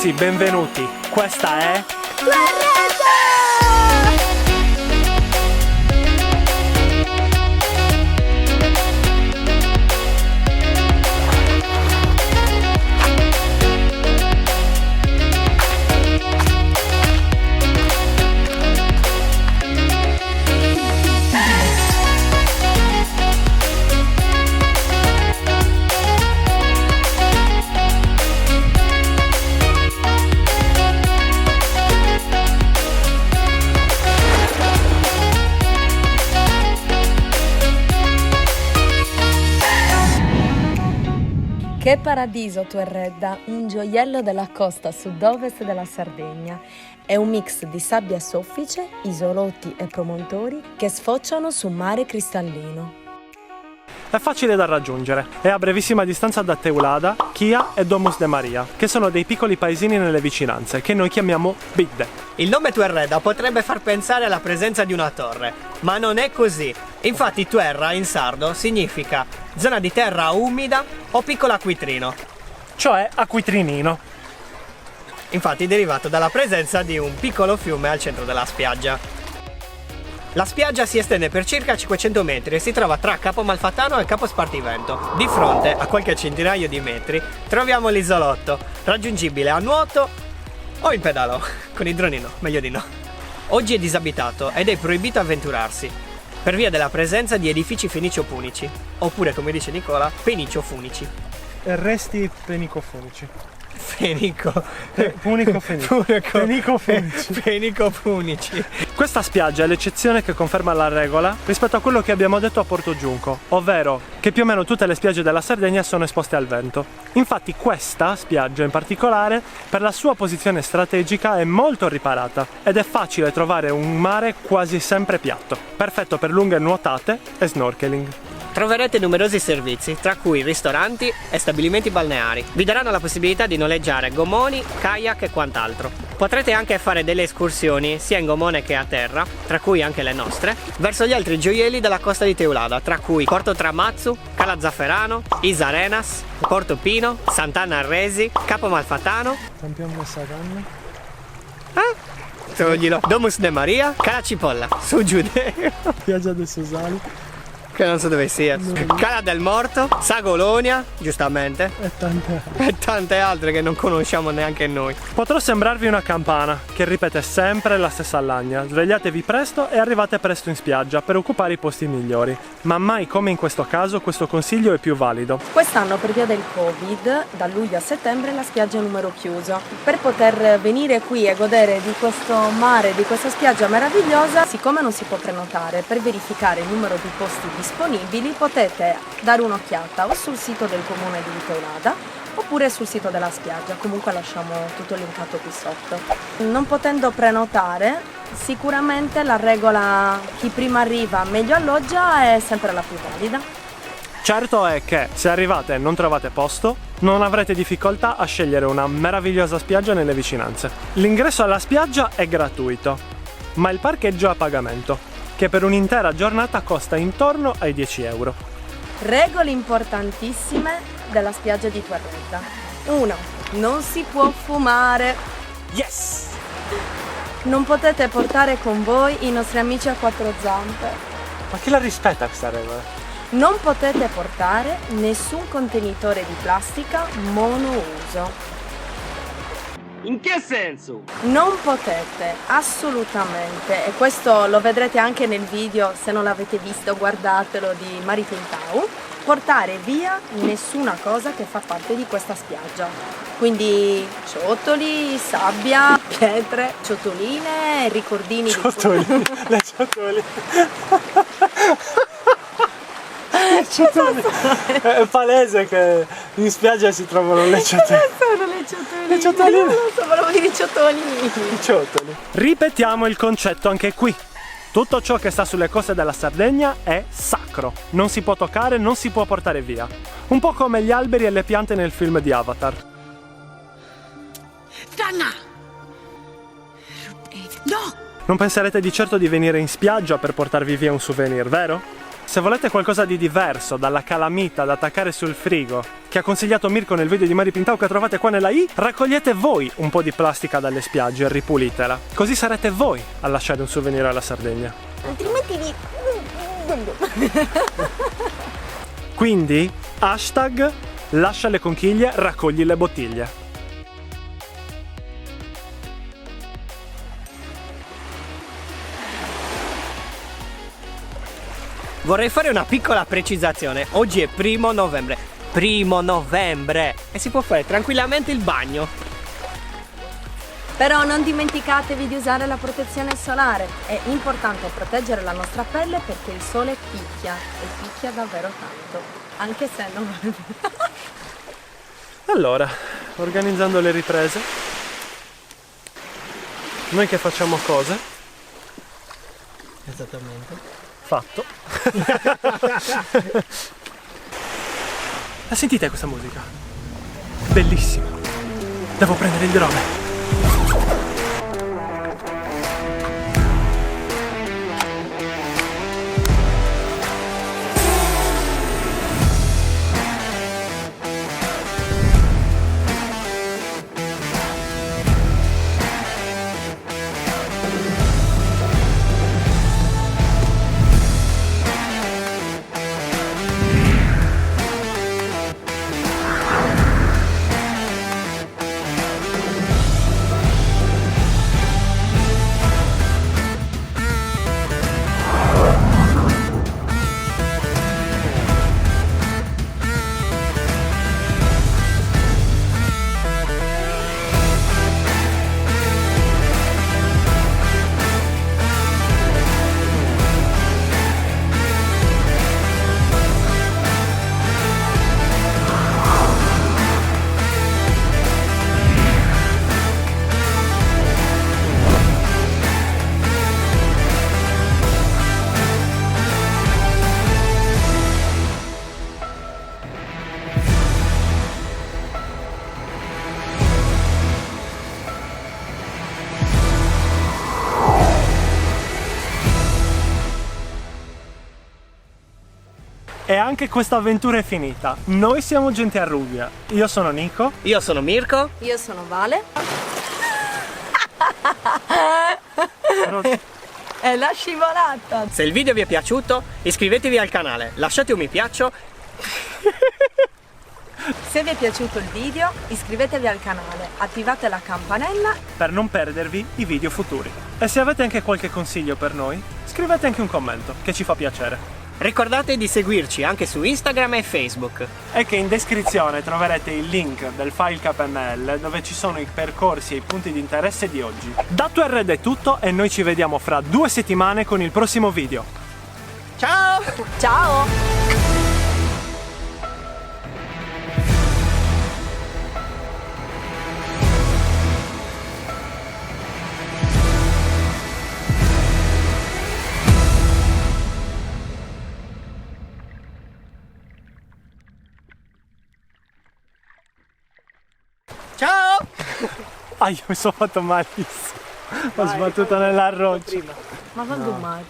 ragazzi, benvenuti. Questa è Che paradiso Tuerredda, un gioiello della costa sud-ovest della Sardegna. È un mix di sabbia soffice, isolotti e promontori che sfociano su mare cristallino. È facile da raggiungere, è a brevissima distanza da Teulada, Chia e Domus de Maria, che sono dei piccoli paesini nelle vicinanze, che noi chiamiamo Bidde. Il nome Tuerredda potrebbe far pensare alla presenza di una torre, ma non è così. Infatti Tuerra in sardo significa zona di terra umida o piccolo acquitrino. Cioè acquitrinino. Infatti derivato dalla presenza di un piccolo fiume al centro della spiaggia. La spiaggia si estende per circa 500 metri e si trova tra Capo Malfatano e Capo Spartivento. Di fronte, a qualche centinaio di metri, troviamo l'isolotto, raggiungibile a nuoto o in pedalo, con il dronino, meglio di no. Oggi è disabitato ed è proibito avventurarsi, per via della presenza di edifici fenicio-punici, oppure come dice Nicola, penicio-funici. E resti penicofonici. Fenico-funici. Questa spiaggia è l'eccezione che conferma la regola rispetto a quello che abbiamo detto a Porto Giunco, ovvero che più o meno tutte le spiagge della Sardegna sono esposte al vento. Infatti questa spiaggia in particolare, per la sua posizione strategica, è molto riparata ed è facile trovare un mare quasi sempre piatto, perfetto per lunghe nuotate e snorkeling. Troverete numerosi servizi, tra cui ristoranti e stabilimenti balneari. Vi daranno la possibilità di noleggiare gomoni, kayak e quant'altro. Potrete anche fare delle escursioni, sia in gomone che a terra, tra cui anche le nostre, verso gli altri gioielli della costa di Teulada, tra cui Porto Tramazzu, Cala Zafferano, Isa Arenas, Porto Pino, Sant'Anna Arresi, Capo Malfatano, Campione Messacanna. toglilo, Domus de Maria, Cala Cipolla, su Giudeo, Spiaggia dei Sosali. che non so dove sia, Cala del Morto, Sagolonia, giustamente, e tante altre che non conosciamo neanche noi. Potrò sembrarvi una campana che ripete sempre la stessa lagna. Svegliatevi presto e arrivate presto in spiaggia per occupare i posti migliori. Ma mai come in questo caso questo consiglio è più valido. Quest'anno per via del Covid, da luglio a settembre la spiaggia è a numero chiuso. Per poter venire qui e godere di questo mare, di questa spiaggia meravigliosa, siccome non si può prenotare, per verificare il numero di posti disponibili potete dare un'occhiata o sul sito del comune di Teulada oppure sul sito della spiaggia, comunque lasciamo tutto linkato qui sotto. Non potendo prenotare, sicuramente la regola chi prima arriva meglio alloggia è sempre la più valida. Certo è che se arrivate e non trovate posto, non avrete difficoltà a scegliere una meravigliosa spiaggia nelle vicinanze. L'ingresso alla spiaggia è gratuito, ma il parcheggio è a pagamento, che per un'intera giornata costa intorno ai 10 euro. Regole importantissime della spiaggia di Tuerredda. 1. Non si può fumare. Yes! Non potete portare con voi i nostri amici a quattro zampe. Ma chi la rispetta questa regola? Non potete portare nessun contenitore di plastica monouso. In che senso? Non potete assolutamente, e questo lo vedrete anche nel video, se non l'avete visto guardatelo, di Maritintau, portare via nessuna cosa che fa parte di questa spiaggia. Quindi ciottoli, sabbia, pietre, ciotoline, ricordini Ciottoli, le ciottoli. È palese che in spiaggia si trovano le ciotoline. Sono le ciotoline. Le ciotoline. Non lo so, volevo dire ciotolini. Ciottoli. Ripetiamo il concetto anche qui. Tutto ciò che sta sulle coste della Sardegna è sacro. Non si può toccare, non si può portare via. Un po' come gli alberi e le piante nel film di Avatar. Danna! No! Non penserete di certo di venire in spiaggia per portarvi via un souvenir, vero? Se volete qualcosa di diverso dalla calamita da attaccare sul frigo che ha consigliato Mirko nel video di Mari Pintau che trovate qua nella i, raccogliete voi un po' di plastica dalle spiagge e ripulitela. Così sarete voi a lasciare un souvenir alla Sardegna. Altrimenti Quindi, hashtag lascia le conchiglie, raccogli le bottiglie. Vorrei fare una piccola precisazione. Oggi è 1° novembre. 1° novembre! E si può fare tranquillamente il bagno. Però non dimenticatevi di usare la protezione solare. È importante proteggere la nostra pelle perché il sole picchia e picchia davvero tanto. Anche se non Allora, organizzando le riprese, noi che facciamo cose, Esattamente. fatto. La sentite questa musica? Bellissima. Devo prendere il drone. E anche questa avventura è finita. Noi siamo Gente a Rubbia. Io sono Nico. Io sono Mirko. Io sono Vale. È la scivolata. Se il video vi è piaciuto, iscrivetevi al canale, lasciate un mi piace. Se vi è piaciuto il video, iscrivetevi al canale, attivate la campanella. Per non perdervi i video futuri. E se avete anche qualche consiglio per noi, scrivete anche un commento, che ci fa piacere. Ricordate di seguirci anche su Instagram e Facebook. E che in descrizione troverete il link del file KML dove ci sono i percorsi e i punti di interesse di oggi. Da 2RD è tutto e noi ci vediamo fra 2 settimane con il prossimo video. Ciao! Ciao! Ciao! Ah, io mi sono fatto malissimo. Ho sbattuto nella roccia. Ma quando mai?